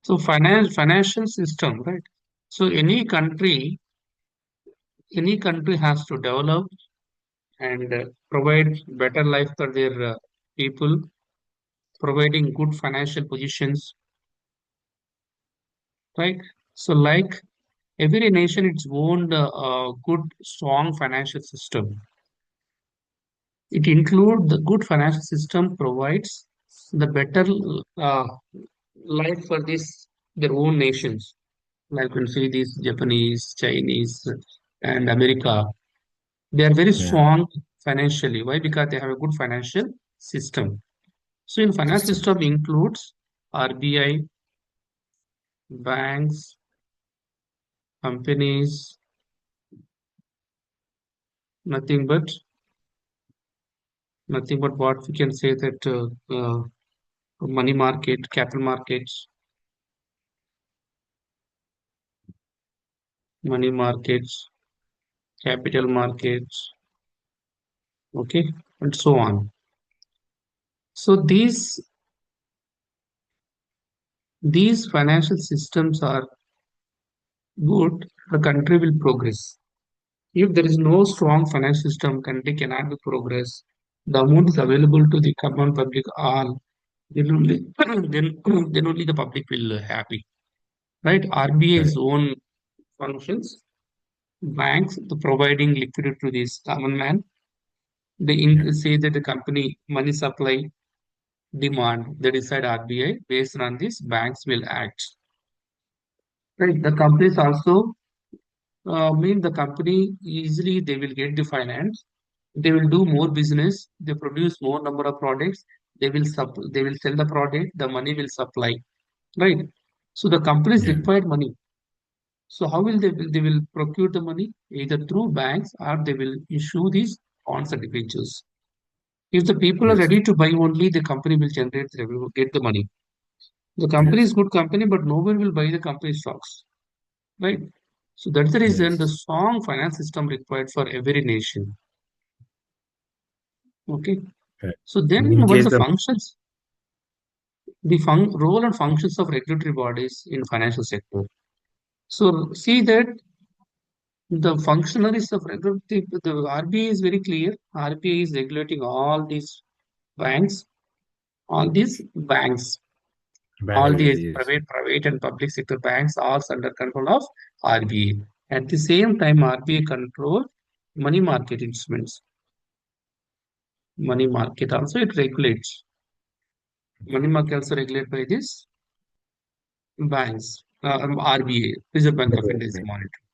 So financial system, right? So any country has to develop and provide better life for their people, providing good financial positions, right? So like every nation, its own good, strong financial system. It includes the good financial system provides the better uh, life for this their own nations. Like when see these Japanese, Chinese, and America, they are very Yeah. strong financially. Why? Because they have a good financial system. So in financial System. system includes RBI, banks, companies, nothing but what we can say that money market, capital markets, money markets, capital markets, okay, and so on. So these financial systems are good, the country will progress. If there is no strong financial system, country cannot be progress. The amount is available to the common public all, then only then only the public will happy. Right? RBI's Correct. own functions, banks the providing liquidity to this common man. They Yeah. say that the company money supply demand they decide RBI based on this banks will act. Right? The companies also mean the company easily they will get the finance, they will do more business, they produce more number of products, they will sell the product, the money will supply, right? So the companies Yeah. require money. So how will they will procure the money either through banks or they will issue these bonds and debentures. If the people are Yes. ready to buy only, the company will generate the revenue, get the money. The company is Yes. good company, but no one will buy the company stocks, right? So that's the reason the Yes. strong finance system required for every nation. Okay. Correct. So In then what are case the the functions? The role and functions of regulatory bodies in financial sector. So see that the functionaries of regulatory, the RBI is very clear. RBI is regulating banks, all these banks, bank all related, these yes. private and public sector banks are under control of RBI. At the same time, RBI control money market instruments. Money market also it regulates. Money market also regulated by this banks, RBA, Reserve Bank of India is Okay. monitoring.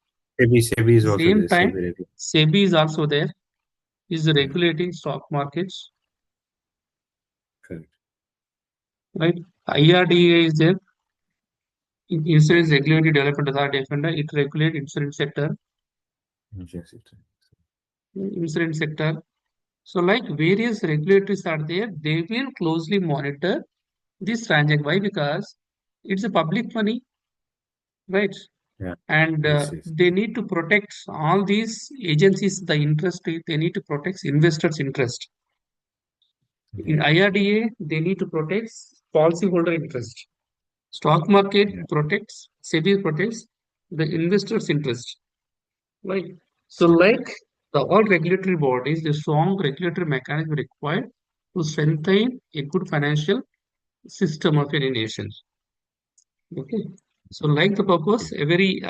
SEBI is also Same there. time, SEBI. SEBI is also there, is Yeah. regulating stock markets, Correct. right? IRDA is there, Insurance Regulatory Development Authority of India, it regulates Insurance sector. insurance sector. So like various regulators are there, they will closely monitor this transaction. Why? Because it's a public money, right? Yeah. And Yes. Yes. they need to protect all these agencies, the interest, they need to protect investors' interest. In Yeah. IRDA, they need to protect policyholder interest. Stock market Yeah. protects, SEBI protects the investors' interest. Right. So, like all regulatory bodies, the strong regulatory mechanism required to strengthen a good financial system of any nation. Okay. So, like the Yeah. purpose, every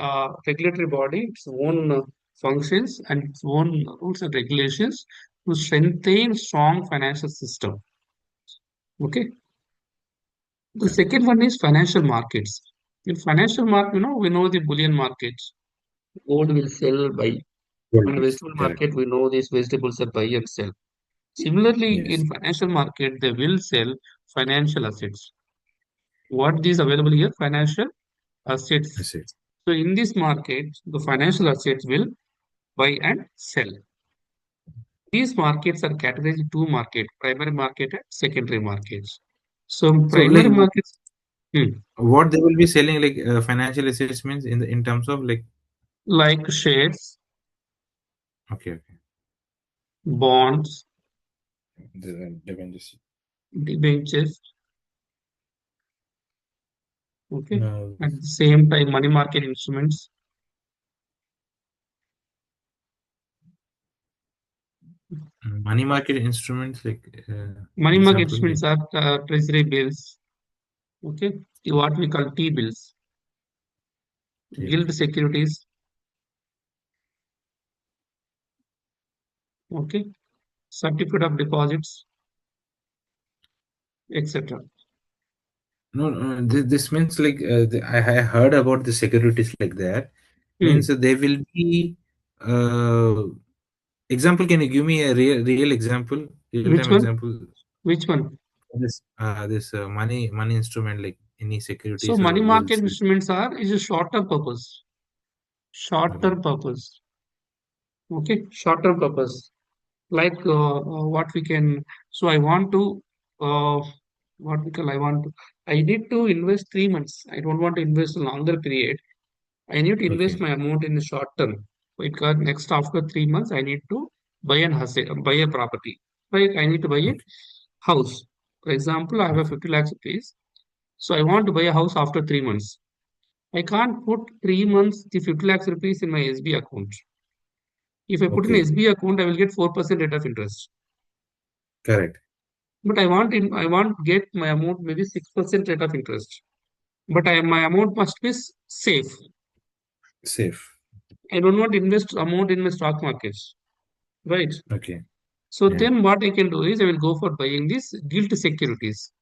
regulatory body, its own functions and its own rules and regulations to strengthen strong financial system. Okay. The Correct. second one is financial markets. In financial market, we know the bullion markets. Gold will sell by. On a Yes. vegetable Correct. market, we know these vegetables are buy and sell. Similarly, Yes. in financial market, they will sell financial assets. What is available here? Financial assets. That's it. So in this market, the financial assets will buy and sell. These markets are categorized into two markets, primary market and secondary markets. So So, like, primary markets, hmm, what they will be selling, like, financial assets means in terms of, like, like shares, okay, okay, bonds, the debentures. debentures, Okay. No, At the same time, money market instruments. money market instruments like Money market example like instruments are treasury bills. Okay. What we call T bills, table. gilt securities. Okay. Certificate of deposits, etc. No, no, this means like I heard about the securities like that. Means Hmm. they will be uh, example. Can you give me a real example, real Which time one? example? Which one? This money instrument like any So securities or money market bills. instruments are is a short-term purpose. Okay. Short-term purpose. Okay. Short-term purpose. Like what we can. So I want to what we call. I need to invest 3 months. I don't want to invest a longer period. I need to invest Okay. my amount in the short term. Because next after 3 months, I need to buy an asset, buy a property. Like I need to buy a Okay. house. For example, I have a Okay. 50 lakhs rupees. So I want to buy a house after 3 months. I can't put 3 months the 50 lakhs rupees in my SB account. If I put in Okay. SB account, I will get 4% rate of interest. Correct. But I want get my amount maybe 6% rate of interest. But my amount must be safe. Safe. I don't want to invest amount in my stock markets. Right. Okay. So Yeah. then what I can do is I will go for buying these gilt securities.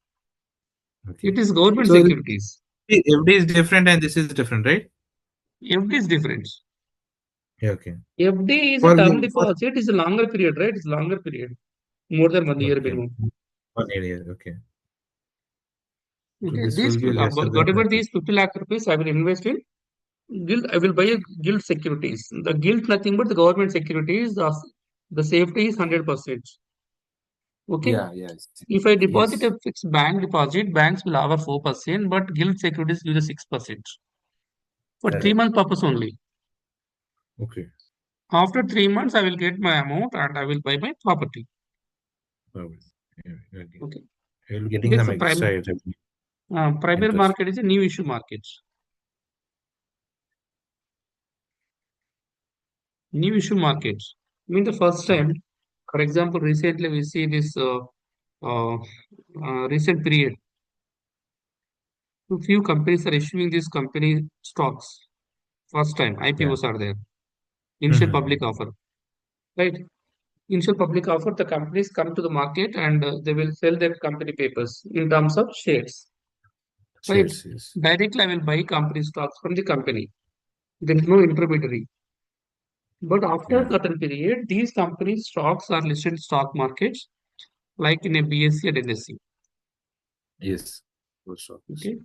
Okay. It is government So securities. FD is different and this is different, right? FD is different. Yeah. Okay. FD is a For term for deposit, is a longer period, right? It's longer period. More than 1 year okay. minimum. 1 year. Okay. So Okay. this will be lesser than Whatever that. these 50 lakh rupees I will invest in gilt, I will buy a gilt securities. The gilt nothing but the government securities. The safety is 100%. Okay. Yeah. Yes. If I deposit Yes. a fixed bank deposit, banks will have a 4%, but gilt securities give the 6% for three Correct. month purpose only. Okay. After 3 months, I will get my amount and I will buy my property. Perfect. Yeah. Okay. Okay. You're getting This some extra revenue, primary interest. market is a new issue market. New issue market. I mean the first Okay. time, for example, recently we see this uh, recent period. A few companies are issuing these company stocks. First time Yeah. IPOs are there. Initial public Mm-hmm. offer. Right. Initial public offer, the companies come to the market and they will sell their company papers in terms of shares. Right. Shares. Yes. Directly, I will buy company stocks from the company. There is no intermediary. But after a Yeah. certain period, these companies' stocks are listed in stock markets, like in a BSE and NSE. Yes. Post office. Okay.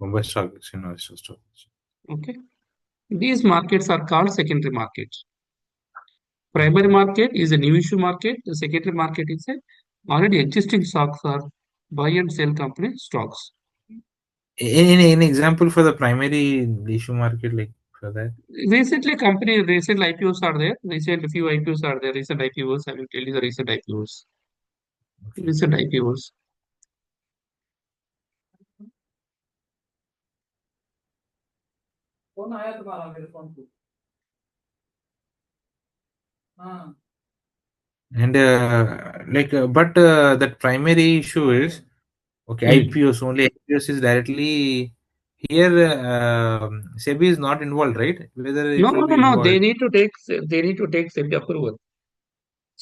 Mumbai Stock Exchange, National Stock Exchange. Okay. These markets are called secondary markets. Primary Okay. market is a new issue market. The secondary market is a already existing stocks are buy and sell company stocks. Any example for the primary issue market like for that? Recent IPOs are there. Recent few IPOs are there. Recent IPOs. I will tell you the recent IPOs. Okay. Recent IPOs. Phone आया तुम्हारा मेरे phone पे हाँ And but that primary issue is okay. Hmm. IPOs only. IPOs is directly here. SEBI is not involved, right? Whether No, it will no, no, be no. involved. They need to take SEBI approval.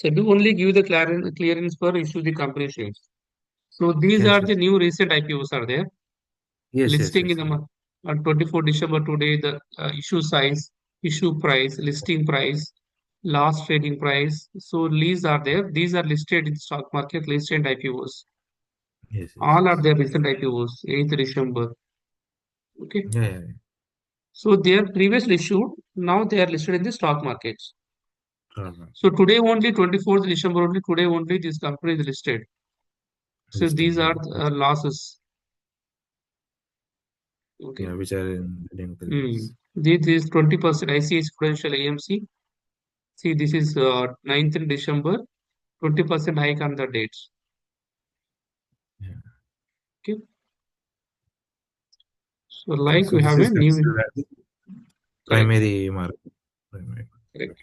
SEBI only give the clearance for issue the company shares. So these Yes. are the Yes. new recent IPOs are there. Yes. Yes. Listing in Yes. the on 24 December today, the issue size, issue price, listing price, last trading price. So these are there. These are listed in stock market, listed IPOs. Yes. Yes. All are Yes. there recent IPOs, 8th December. Okay. Yeah. Yeah. So they are previously issued. Now they are listed in the stock markets. Yeah. So today only, 24th December only, today only this company is listed. So Listed. these are Yeah. Which, losses. yeah. Okay. Which are in clinical Hmm. list. This is 20% ICICI Prudential AMC. See, this is 9th December, 20% hike on the dates. Yeah. Okay. So Okay, like so we this have a is new, considered as the correct, primary market. Primary. correct. Okay.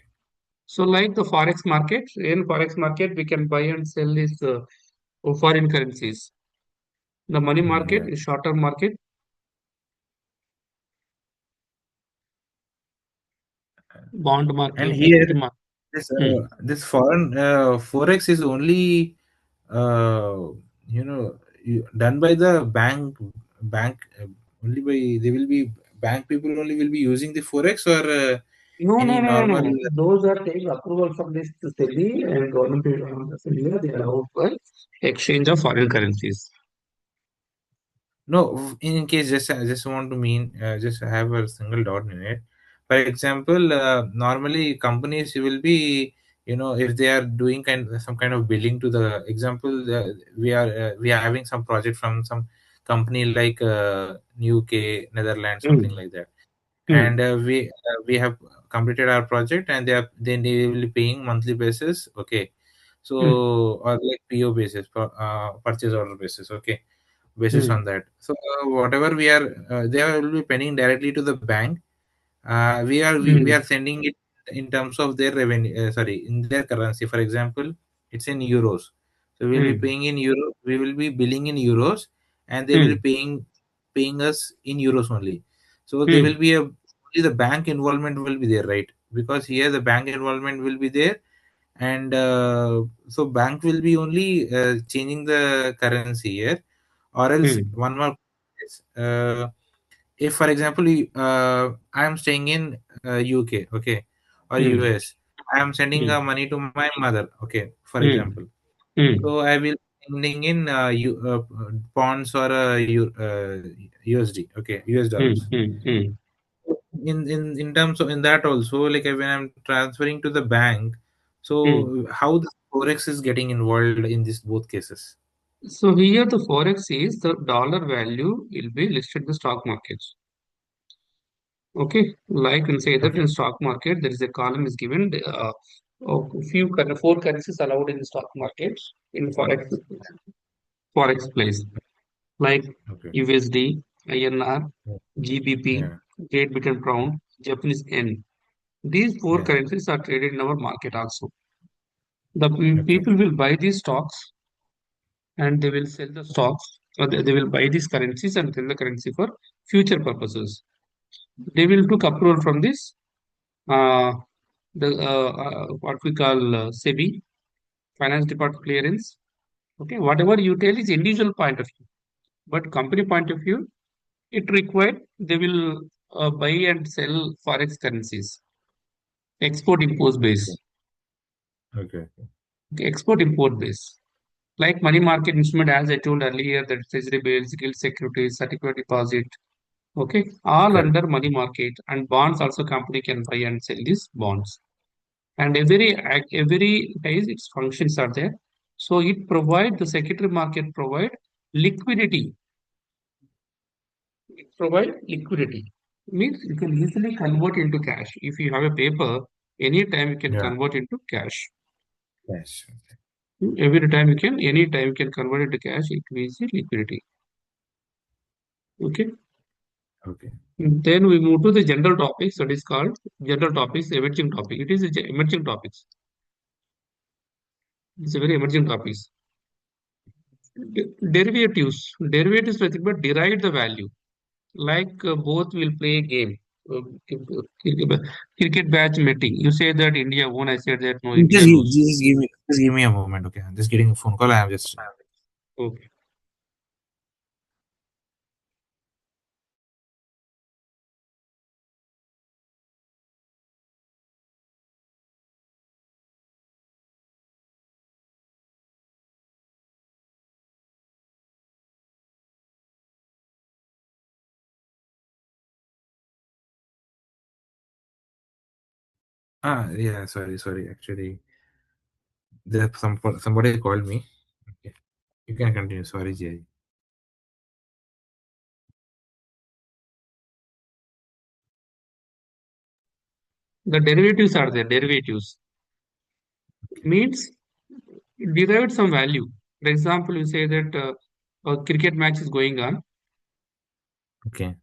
So like the forex market, in forex market we can buy and sell these foreign currencies. The money market Yeah. is short-term market, bond And market, here, equity market. Hmm. this foreign forex is only uh, done by the bank only by they will be bank people only will be using the forex or No, no, any no, no, normal. no. Those are taking approval from this SEBI and government of India. They allow for exchange of foreign currencies. No, in case just I just want to mean just have a single dot in it. For example, normally companies will be, if they are doing some kind of billing to the example, we are having some project from some company like UK, Netherlands, something Hmm. like that, Hmm. and we have completed our project, and they will be paying monthly basis. Okay, so Hmm. or like PO basis, purchase order basis. Okay, basis Hmm. on that. So whatever we are, they will be paying directly to the bank. We Hmm. are sending it in terms of their revenue. Sorry, in their currency. For example, it's in euros. So we'll be Hmm. paying in euro. We will be billing in euros, and they will Hmm. be paying us in euros only. So they will Hmm. be only the bank involvement will be there, right? Because here the bank involvement will be there, and so bank will be only changing the currency here, or else Hmm. one more is, if for example I am staying in UK, okay, or Hmm. US, I am sending Hmm. money to my mother, okay, for Hmm. example. Hmm. So I will sending in bonds or USD, okay, US Hmm. dollars. Hmm. Hmm. In terms of in that also, like when I'm transferring to the bank, Hmm. so how the forex is getting involved in these both cases? So here the forex is the dollar value will be listed in the stock markets. Okay, like and say that Okay. in stock market there is a column is given. Four currencies allowed in the stock markets in forex place like Okay. USD, INR, Yeah. GBP, Yeah. Great Britain pound, Japanese yen. These four Yeah. currencies are traded in our market also. The Okay. people will buy these stocks and they will sell the stocks, or they will buy these currencies and sell the currency for future purposes. They will took approval from this uh, what we call SEBI, Finance Department clearance. Okay, whatever you tell is individual point of view, but company point of view, it required they will buy and sell forex currencies, export import Okay. base, Okay. okay, export import base. Like money market instrument, as I told earlier, that treasury bills, gilt securities, certificate deposit, okay, all Correct. under money market and bonds also company can buy and sell these bonds. And every days its functions are there. So it provide the secondary market provide liquidity. It provide liquidity. Means you can easily convert into cash. If you have a paper, anytime you can Yeah. convert into cash. Yes. Every time you can, anytime you can convert into cash, it means the liquidity. Okay. Okay. Then we move to the general topics that is called general topics, emerging topic. It is a emerging topics. It's a very emerging topics. Derivatives nothing but derive the value. Like both will play a game. Uh, cricket cricket match meeting. You say that India won. I said that no, India lose. Just give me a moment. Okay, I'm just getting a phone call. I am just. Okay. Yeah. Sorry. Actually, somebody called me. Okay, you can continue. Sorry, Jay. The derivatives are there. Derivatives Okay. means derived some value. For example, you say that a cricket match is going on. Okay.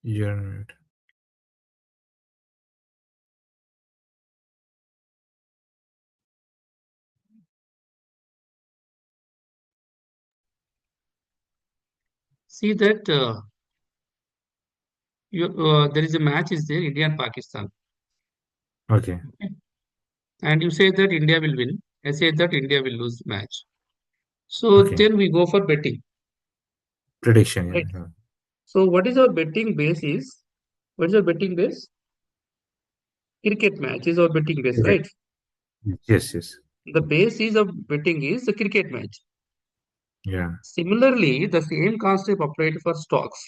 You're on mute. See that there is a match is there, India and Pakistan. Okay. And you say that India will win. I say that India will lose the match. So Okay. then we go for betting, Prediction. right? Yeah. So what is our betting base is? What is our betting base? Cricket match is our betting base, Okay. right? Yes. Yes. The base is of betting is the cricket match. Yeah. Similarly, the same concept applied for stocks,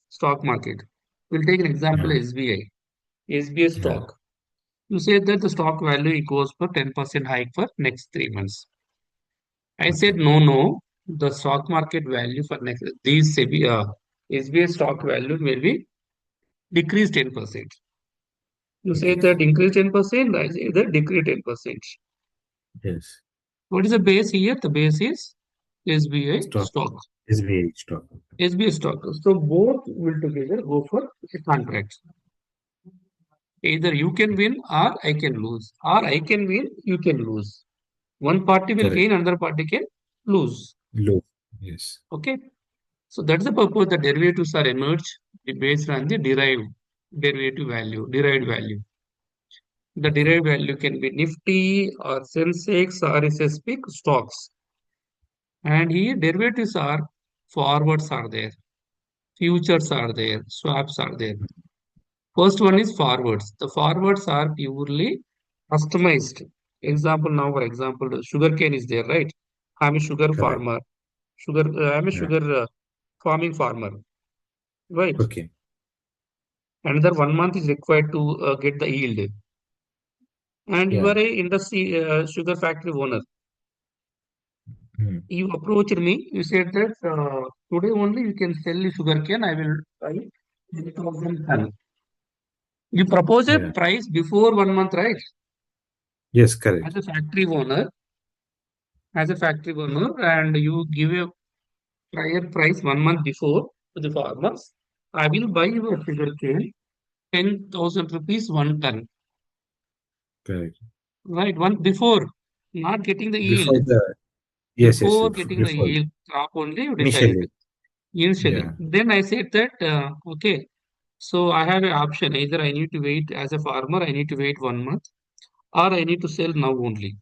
stock market. We'll take an example Yeah. SBI, SBI Yeah. stock. You say that the stock value equals for 10% hike for next 3 months. I said, Okay. no. The stock market value for next these SBI stock value will be decreased 10%. You say Okay. that increase 10%, I say that decrease 10%. Yes. What is the base here? The base is SBI Stock. stock. SBI stock. SBI stock. So both will together go for a contract. Either you can win or I can lose, or I can win, you can lose. One party will Correct. gain, another party can lose. Low. Yes. Okay. So that's the purpose the derivatives are emerged based on the derivative value, derived value. The Okay. derived value can be Nifty or Sensex or SSP stocks. And here derivatives are forwards are there, futures are there, swaps are there. First one is forwards. The forwards are purely customized. Example now, for example, sugarcane is there, right? I'm a sugar Correct. farmer. I'm a Yeah. sugar farming farmer, right? Okay. Another 1 month is required to get the yield. And you Yeah. are a industry sugar factory owner. Mm. You approached me. You said that today only you can sell the sugarcane. I will buy 10,000 ton. You propose a Yeah. price before 1 month, right? Yes. As Correct. a factory owner, and you give a prior price 1 month before to the farmers. I will buy your sugarcane 10,000 rupees 1 ton, Correct. right? One before, not getting the yield. Before the yes. Yes. Before getting the Before yield crop only you decide initially. initially. Yeah. Then I said that okay, so I have an option. Either I need to wait as a farmer, I need to wait 1 month, or I need to sell now only.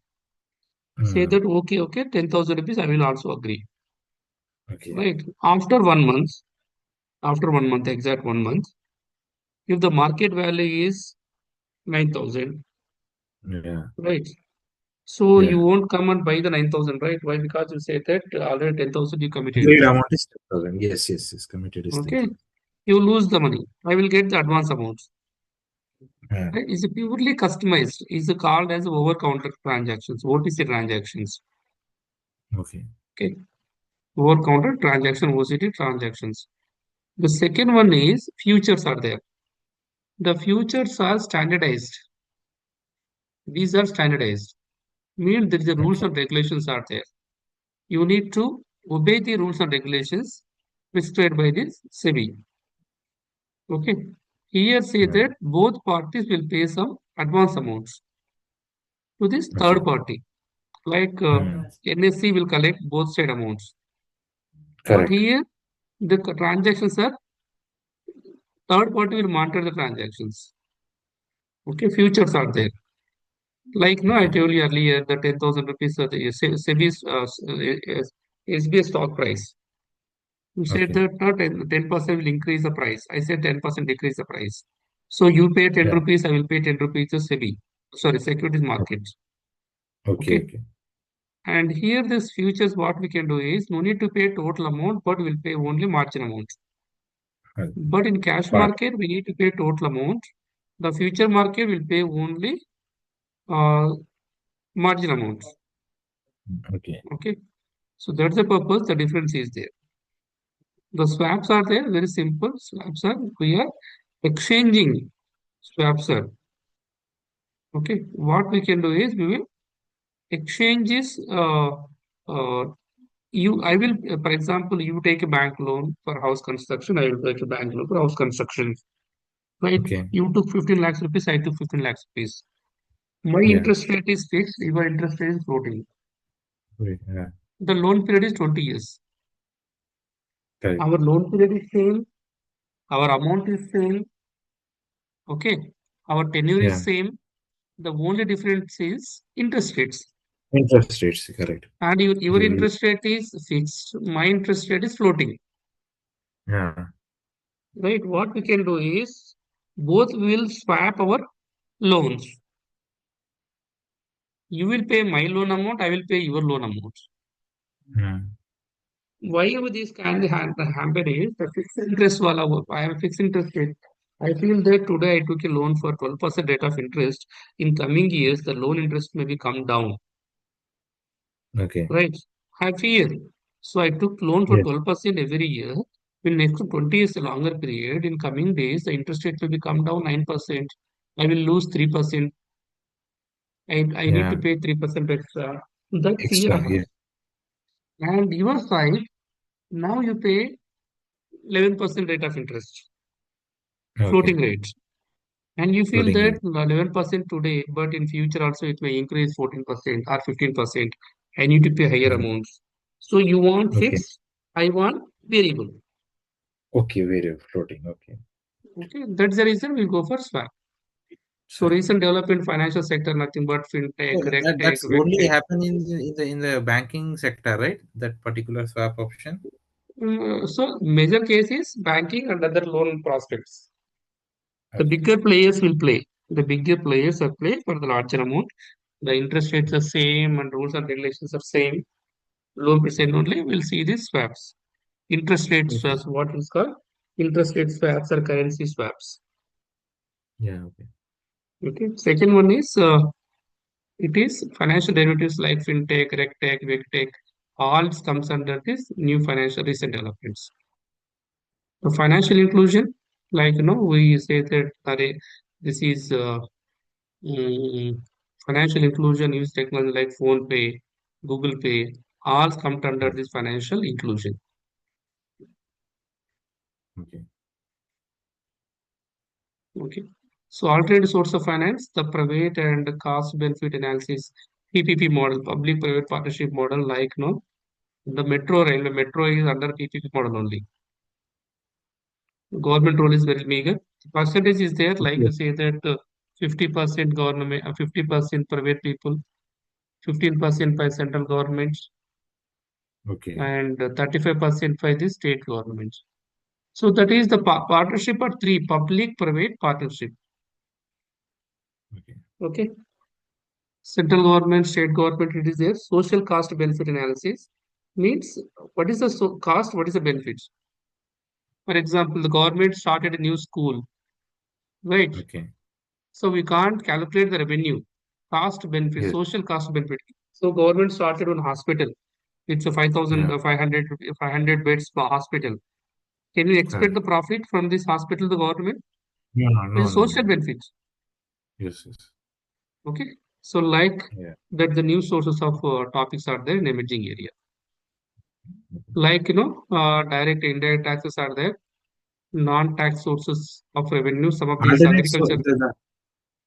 Say Mm. that okay, 10,000 rupees, I will also agree. Okay. Right. After 1 month, exact 1 month, if the market value is 9,000, Yeah. right? So you Yeah. won't come and buy the 9,000, right? Why? Because you say that already 10,000 you committed. Agreed amount is 10,000. Yes. Yes. Yes. Committed is Okay. 10,000. You lose the money. I will get the advance amount. Yeah. Right? It's purely customized. It's called as over counter transactions, OTC transactions. Okay. Okay. Over counter transaction, OCT transactions. The second one is futures are there. The futures are standardized. These are standardized. Mean that the rules Okay. and regulations are there. You need to obey the rules and regulations prescribed by this SEBI. Okay. Here say Yeah. that both parties will pay some advance amounts to this Okay. third party. Like Mm. NSC will collect both side amounts. But Correct. here the transactions are third party will monitor the transactions. Okay, futures are there. Like no, I Okay. told you earlier the 10,000 rupees the SEBI's SBI stock price. You said Okay. that 10% will increase the price. I said 10% decrease the price. So you pay 10 Yeah. rupees, I will pay 10 rupees to SEBI. Sorry, securities market. Okay. Okay. Okay. And here this futures, what we can do is no need to pay total amount, but we'll pay only margin amount. Uh, But in cash Part. market, we need to pay total amount. The future market will pay only uh, margin amount. Okay. Okay. So that's the purpose. The difference is there. The swaps are there. Very simple. Swaps are we are exchanging swaps are. Okay. What we can do is we will exchange is I will, for example, you take a bank loan for house construction. I will take a bank loan for house construction. Right? Okay. You took 15 lakhs rupees. I took 15 lakhs rupees. My Yeah. interest rate is fixed. Your interest rate is floating. Right. Yeah. The loan period is 20 years. Correct. Our loan period is same. Our amount is same. Okay. Our tenure Yeah. is same. The only difference is interest rates. Interest rates. Correct. And your You. interest rate is fixed. My interest rate is floating. Yeah. Right? What we can do is both will swap our loans. You will pay my loan amount. I will pay your loan amount. Yeah. Why this can happen is the fixed interest wala I have a fixed interest rate. I feel that today I took a loan for 12% rate of interest. In coming years, the loan interest may be come down, Okay. right? I fear. So I took loan for Yes. 12% every year. In next 20 years, a longer period, in coming days, the interest rate will become down 9%. I will lose 3%. I need to Yeah. pay 3% extra. That fear Extra. of Yeah. us. And your side, now you pay 11% rate of interest, Okay. floating rate. And you feel Floating that rate. 11% today, but in future also it may increase 14% or 15%. I need to pay higher Yeah. amounts. So you want Okay. fixed, I want variable. Okay. Very floating. Okay. Okay, that's the reason we go for swap. So So recent development financial sector, nothing but fintech, regtech, that's only vegtech. happen in the banking sector, right? That particular swap option. So major case is banking and other loan prospects. The Okay. bigger players will play. The bigger players will play for the larger amount. The interest rates are same and rules and regulations are same. Low percent Okay. only, we'll see these swaps. Interest rate Okay. swaps, what is called? Interest rate swaps or currency swaps. Yeah. Okay. Okay. Second one is it is financial derivatives like fintech, regtech, vegtech. All comes under this new financial recent developments. The financial inclusion, like we say that this is mm, financial inclusion use technology like phone pay, Google Pay, all come under Yes. this financial inclusion. Okay. Okay. So alternative source of finance, the private and cost benefit analysis, PPP model, public private partnership model, like the metro rail, the metro is under PPP model only. Government role is very meager. Percentage is there, like you Okay. say that 50% government, 50% private people, 15% by central government, Okay. and 35% by the state government. So that is the partnership are three public private partnership. Okay. Okay. Central government, state government, it is there. Social cost benefit analysis means what is the cost, what is the benefits. For example, the government started a new school, right? Okay. So we can't calculate the revenue, cost benefit, Yes. social cost benefit. So government started one hospital. It's a 5,000, Yeah. 500 beds per hospital. Can you expect Correct. the profit from this hospital, the government? No. No. It's No. a No. social No. benefits. Yes. Yes. Okay. So like Yeah. that, the new sources of topics are there in emerging area. Okay. Like direct indirect taxes are there, non-tax sources of revenue. Some of these Alternate. So agriculture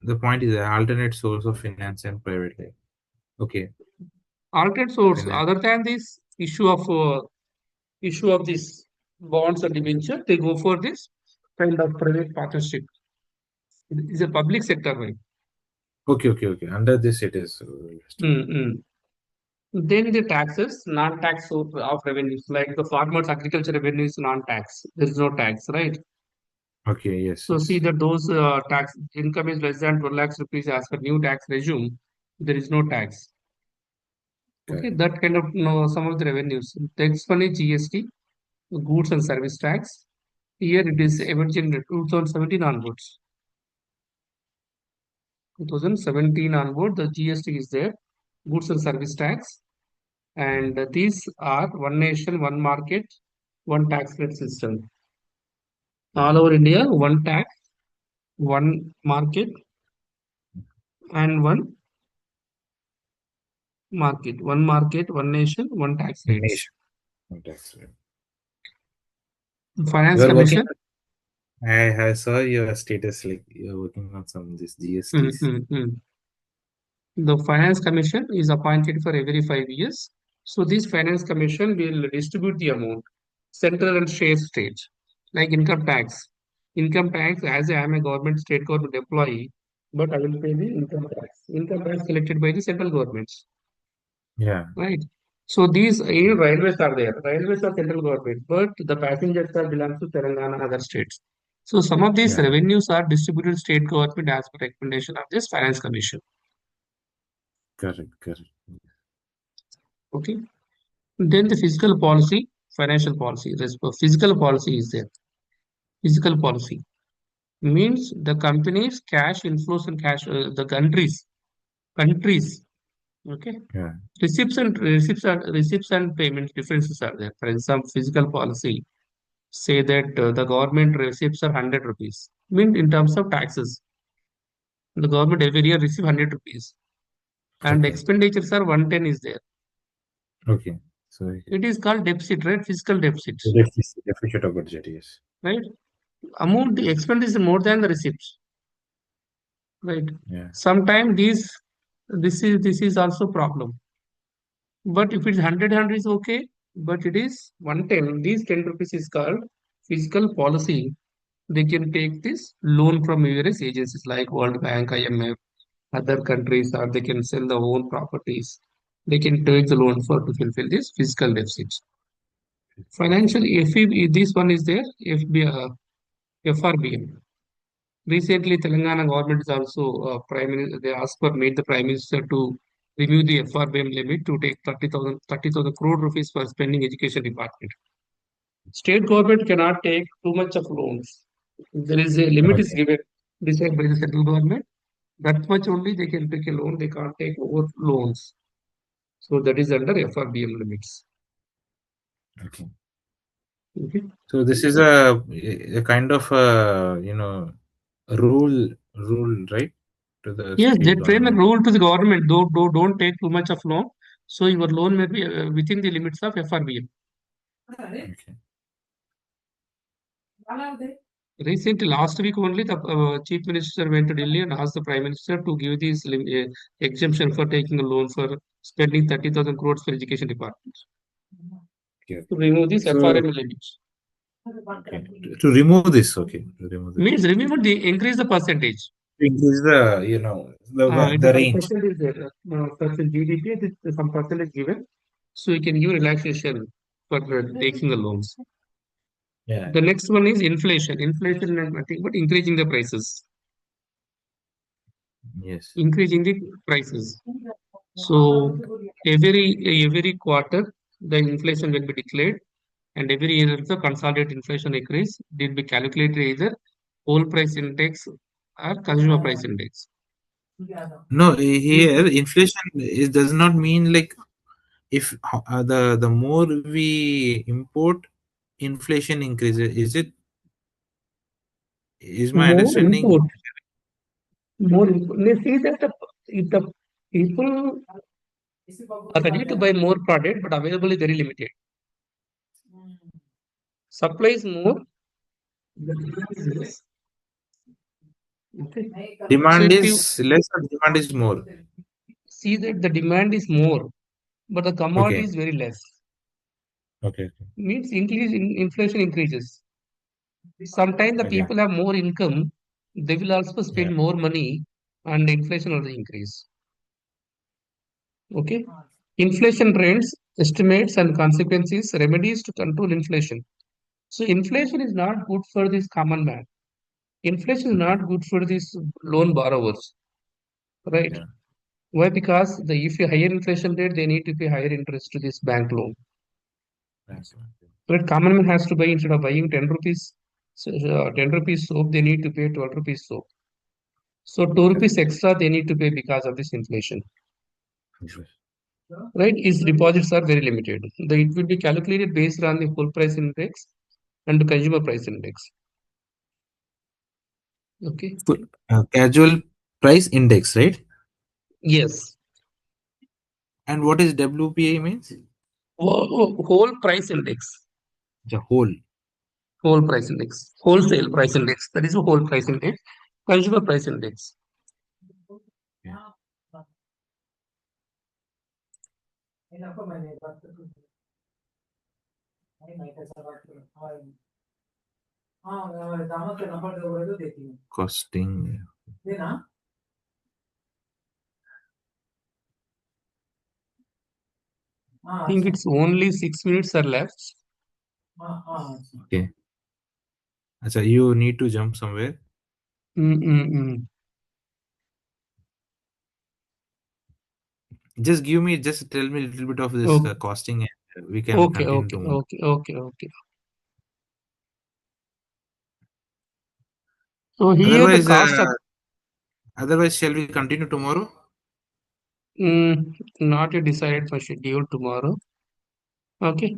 the point is an alternate source of finance and private life. Okay. alternate source Finance. other than this issue of this bonds or debenture, they go for this kind of private partnership. It is a public sector, right? Okay. Okay. Okay. Under this, it is listed. Mm-mm. Then the taxes, non-tax source of revenues, like the farmers' agriculture revenue is non-tax. There is no tax, right? Okay. Yes. So see Yes. that those tax income is less than 12 lakhs rupees as per new tax regime, there is no tax. Okay, Correct. that kind of some of the revenues. Next one is GST, goods and service tax. Here it is Yes. emerging 2017 onwards. 2017 onward, the GST is there, goods and service tax, Yeah. and these are one nation, one market, one tax rate system. All Yeah. over India, one tax, one market, and one market, one nation, one tax rates. Nation. Tax rate. Finance You are working. commission. I saw your status, like you're working on some this GSTs. The finance commission is appointed for every 5 years. So this finance commission will distribute the amount, central and state, like income tax. Income tax, as I am a state government employee, but I will pay the income tax. Income tax collected by the central governments, Yeah. right? So these railways are there. Railways are central government, but the passengers are belongs to Telangana, other states. So some of these Yeah. revenues are distributed state government as per recommendation of this finance commission. Correct. Okay. Then the fiscal policy, financial policy. Physical policy is there. Physical policy means the company's cash inflows and the countries. Okay. Yeah. Receipts and payments differences are there. For example, physical policy say that the government receipts are 100 rupees. Mean in terms of taxes, the government every year receive 100 rupees, and Okay. expenditures are 110 is there. Okay. So It is called deficit, right? Fiscal deficit, deficit of budget, yes. right? The expense is more than the receipts, right? Yeah. Sometimes this is also problem. But if it's 100 is okay, but it is 110. These 10 rupees is called fiscal policy. They can take this loan from various agencies like World Bank, IMF, other countries, or they can sell their own properties. They can take the loan for to fulfill this fiscal deficits. Financial FEB, this one is there, FRBM. Recently, Telangana government is also they asked for made the Prime Minister to remove the FRBM limit to take 30,000 crore rupees for spending education department. State government cannot take too much of loans. There is a limit is Okay. given decided by the central government. That much only they can take a loan. They can't take over loans. So that is under FRBM limits. Okay. Okay. So this is a kind of rule, right, to the Yes, they state frame a government. rule to the government. Don't take too much of loan. So your loan may be within the limits of FRBM. Okay. Recently, last week only, the chief minister went to Delhi and asked the prime minister to give this exemption for taking a loan for spending 30,000 crores for education department Okay. to remove this So FRM limits. okay. To remove this, okay, to remove this. Means remember the increase the percentage. To increase the the range. Percentage there. Percent GDP, some percentage given, so you can give relaxation for taking the loans. Yeah. The next one is inflation. Inflation is nothing but increasing the prices. Yes. Increasing the prices. So every quarter the inflation will be declared, and every year the consolidated inflation increase will be calculated either whole price index or consumer price index. No, here inflation does not mean like if the more we import, inflation increases. Is my More understanding? input, They see that if the people are ready to buy more product, but available is very limited. Supply is more, the demand is less. Okay. Demand So if you is less or demand is more? see that the demand is more, but the commodity Okay. is very less, Okay. means inflation increases. Sometimes the Okay. people have more income, they will also spend Yeah. more money, and the inflation will increase. Okay. Inflation trends, estimates, and consequences, remedies to control inflation. So inflation is not good for this common man. Inflation is not good for these loan borrowers, right? Yeah. Why? Because if you higher inflation rate, they need to pay higher interest to this bank loan. But common man has to buy instead of buying 10 rupees, 10 rupees soap, they need to pay 12 rupees soap. So 2 rupees extra they need to pay because of this inflation. Right? His deposits are very limited. It will be calculated based on the full price index and the consumer price index. Okay. Casual price index, right? Yes. And what is WPI means? Whole price index. The whole. Whole price index. Wholesale price index. That is a whole price index. Consumer price index. Yeah. इनको मैंने बात की नहीं मैं कैसा बात करूं हाँ मैं दामों के नंबर दे रहे तो देखी हूँ Costing. ये ना I हाँ think अच्छा it's only 6 minutes are left. हाँ हाँ अच्छा Okay. So you need to jump somewhere. Mm-mm-mm. Just tell me a little bit of this Okay, costing, and we can okay, continue okay, tomorrow. okay, okay, okay. So here the Otherwise, cost of shall we continue tomorrow? not yet decided for schedule tomorrow. Okay,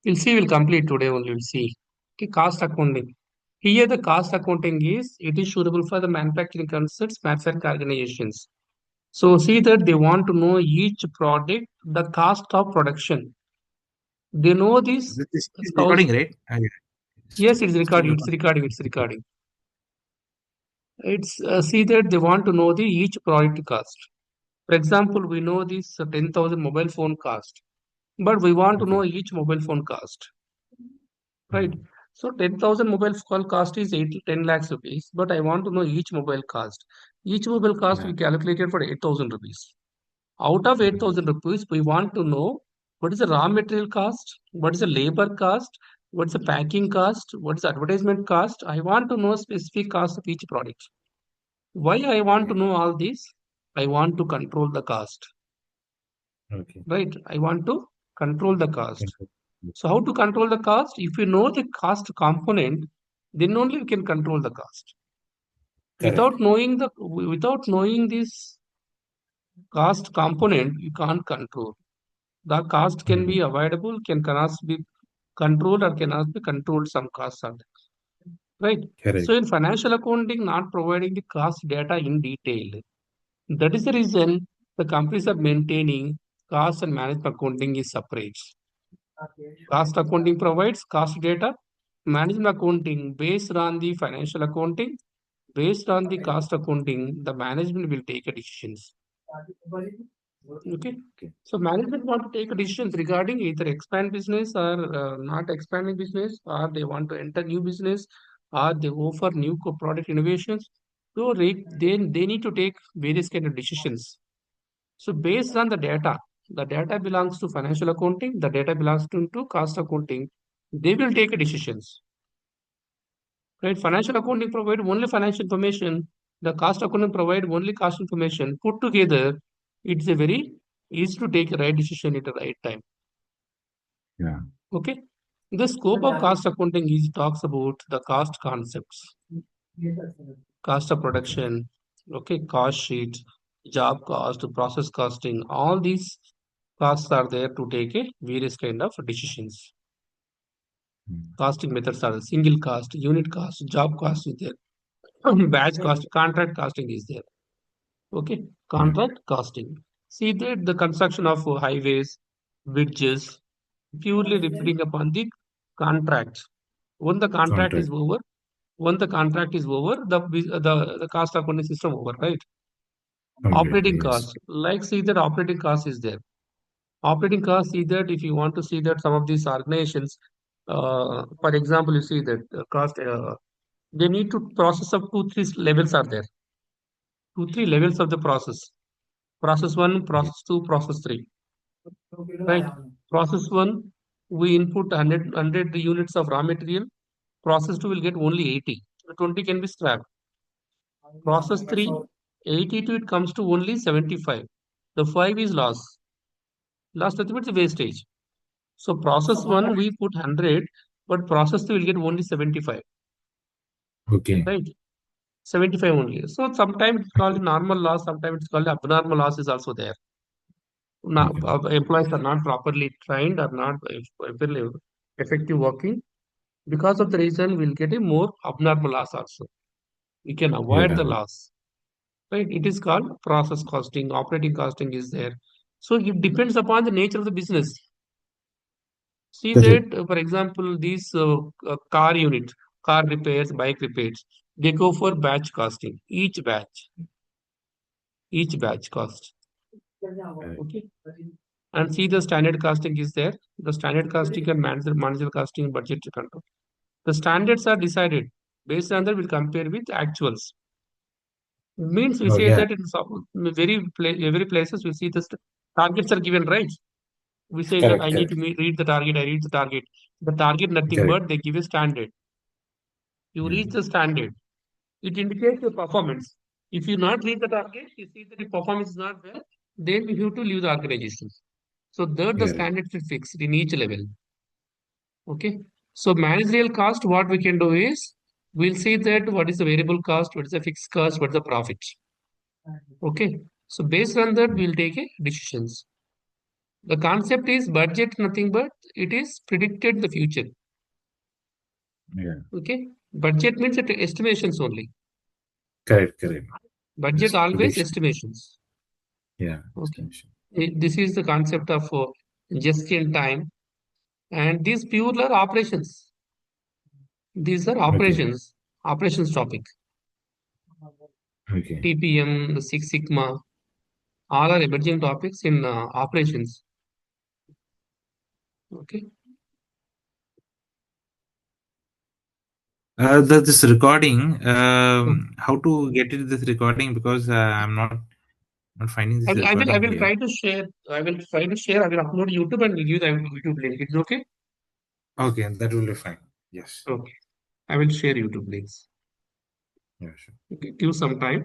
we'll see. We'll complete today only. We'll see. Okay, cost accounting. Here the cost accounting is it is suitable for the manufacturing concerns, manufacturing organizations. So see that they want to know each product, the cost of production. They know this This is recording, thousand. right? Yes, it's Still recording. It's recording. recording. It's recording. It's see that they want to know the each product cost. For example, we know this 10,000 mobile phone cost, but we want to Okay. know each mobile phone cost, right? Hmm. So 10,000 mobile phone cost is 8 to 10 lakhs rupees, but I want to know each mobile cost. Each mobile cost Yeah. we calculated for 8,000 rupees. Out of Hmm. 8,000 rupees, we want to know what is the raw material cost, what is the labor cost, what is the packing cost, what is the advertisement cost. I want to know specific cost of each product. Why I want to Okay. know all this? I want to control the cost, Okay. right? I want to control the cost. Okay. So how to control the cost? If you know the cost component, then only you can control the cost. Correct. Without knowing this cost component, you can't control. The cost can Hmm. be avoidable, cannot be controlled, or cannot be controlled. Some costs are there, right? Correct. So in financial accounting, not providing the cost data in detail. That is the reason the companies are maintaining cost and management accounting is separate. Cost accounting provides cost data. Management accounting based on the financial accounting, based on the cost accounting, the management will take a decisions. Okay. Okay. So management want to take a decisions regarding either expand business or not expanding business, or they want to enter new business, or they go for new product innovations. So they need to take various kind of decisions. So based on the data belongs to financial accounting, the data belongs to cost accounting. They will take a decisions. Right? Financial accounting provide only financial information. The cost accounting provide only cost information. Put together, it's a very easy to take a right decision at the right time. Yeah. Okay. The scope of cost accounting is talks about the cost concepts, cost of production, okay, cost sheet, job cost, process costing. All these costs are there to take a various kind of decisions. Hmm. Costing methods are single cost, unit cost, job cost is there, batch cost, contract costing is there. Okay, Yeah. contract costing. See that the construction of highways, bridges, purely referring upon the contract. When the contract is Contract. over, the cost accounting system over, right? Completely. Operating Yes. cost, like see that operating cost is there. Operating cost, see that if you want to see that some of these organizations, for example, you see that cost, they need to process of two, three levels are there. Two, three levels of the process. Process one, Yeah. process two, process three. Right? Process one, we input 100 units of raw material. Process two will get only 80. The 20 can be scrapped. Process three, 82 it comes to only 75. The 5 is loss. Loss nothing but the wastage. So process one we put 100, but process two will get only 75. Okay. Right? 75 only. So sometimes it's called normal loss, sometimes it's called abnormal loss is also there. Now, Okay. employees are not properly trained or not effective working. Because of the reason, we'll get a more abnormal loss also. We can avoid Yeah. the loss. Right? It is called process costing, operating costing is there. So it depends upon the nature of the business. See Correct. that, for example, these car unit, car repairs, bike repairs, they go for batch costing, each batch cost. Okay. And see the standard costing is there. The standard costing and managerial costing, budget control. The standards are decided. Based on that, we'll compare with actuals. Means we Oh, say yeah. that in some every places we see the targets are given, right? We say that Correct. I need to Correct. read the target, I read the target. The target nothing Correct. but they give a standard. You reach Mm. the standard. It indicates your performance. If you not reach the target, you see that the performance is not well, then you have to leave the organization. So that the Correct. standards is fixed in each level. Okay. So managerial cost, what we can do is we'll see that what is the variable cost, what is the fixed cost, what is the profit. Okay. So based on that, we'll take a decisions. The concept is budget, nothing but it is predicted the future. Yeah. Okay. Budget means it estimations only. Correct. Correct. Budget Just always prediction. estimations. Yeah. Okay. Estimation. This is the concept of just in time. And these pure are operations. These are Okay. operations topic. Okay. TPM, the Six Sigma, all are emerging topics in operations. Okay. This recording, Hmm. how to get into this recording? Because I'm not finding this I recording will here. try to share. I will try to share. I will upload YouTube and give you the YouTube link. It's okay. Okay, that will be fine. Yes. Okay. I will share YouTube links. Yeah, sure. Okay. Give some time.